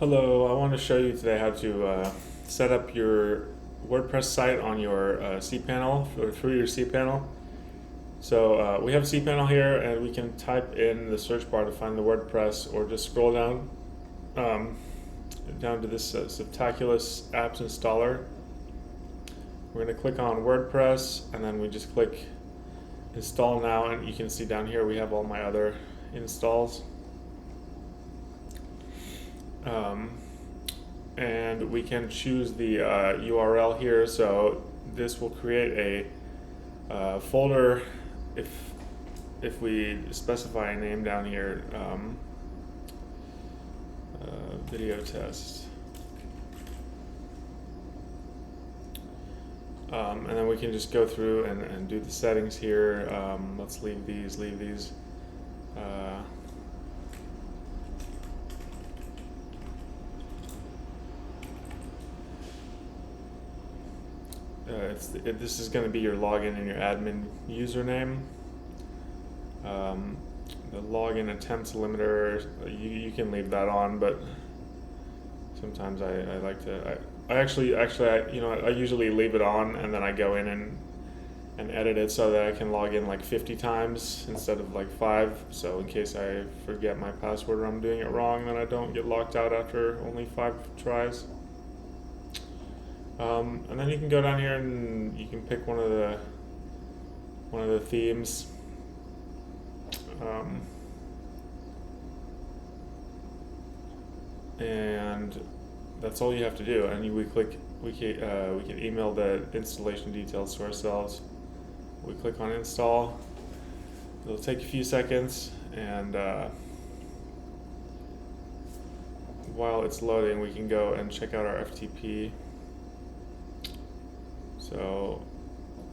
Hello, I want to show you today how to set up your WordPress site on your cPanel or through your cPanel. So we have cPanel here, and we can type in the search bar to find the WordPress, or just scroll down down to this Subtaculous Apps Installer. We're going to click on WordPress, and then we just click Install Now, and you can see down here we have all my other installs. And we can choose the URL here, so this will create a folder if we specify a name down here, video test, and then we can just go through and do the settings here. Let's leave these. This is going to be your login and your admin username. The login attempts limiter, you can leave that on, but sometimes I like to. I usually leave it on, and then I go in and edit it so that I can log in like 50 times instead of like 5. So in case I forget my password or I'm doing it wrong, then I don't get locked out after only 5 tries. And then you can go down here and you can pick one of the themes. And that's all you have to do. And we can email the installation details to ourselves. We click on install. It'll take a few seconds, and while it's loading, we can go and check out our FTP. So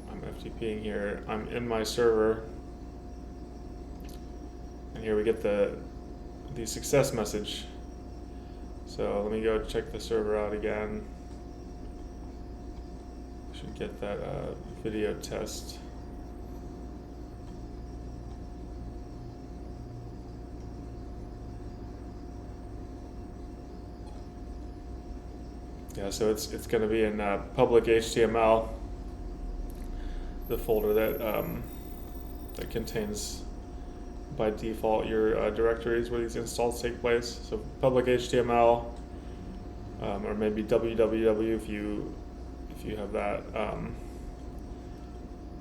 I'm FTPing here. I'm in my server, and here we get the success message. So let me go check the server out again. Should get that video test. Yeah, so it's going to be in public HTML, the folder that contains by default your directories where these installs take place. So public HTML, or maybe www if you have that,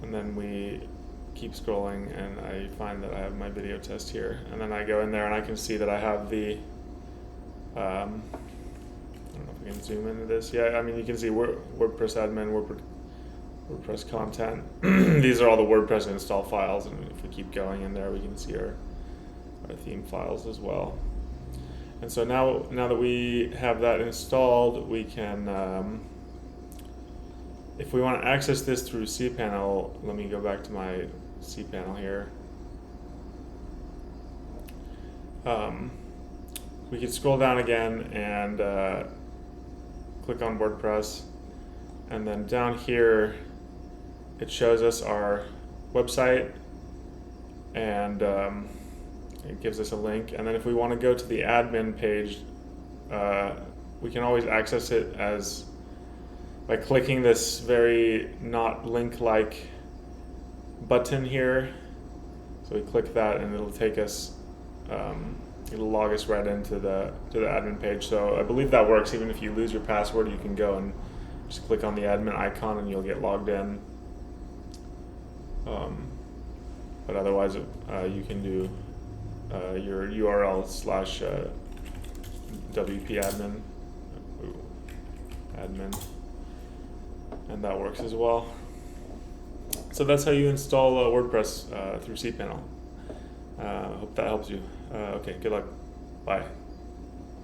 and then we keep scrolling, and I find that I have my video test here, and then I go in there and I can see that I have the I don't know if we can zoom into this. Yeah, I mean, you can see WordPress admin, WordPress content. These are all the WordPress install files, and if we keep going in there, we can see our theme files as well. And so now that we have that installed, we can, if we want to access this through cPanel, let me go back to my cPanel here. We can scroll down again and click on WordPress, and then down here it shows us our website, and it gives us a link. And then if we want to go to the admin page, we can always access it as by clicking this very not link-like button here. So we click that, and it'll take us, it'll log us right into the admin page. So I believe that works. Even if you lose your password, you can go and just click on the admin icon and you'll get logged in. But otherwise, you can do your URL / WP admin, and that works as well. So that's how you install WordPress through cPanel. Hope that helps you. Okay, good luck. Bye.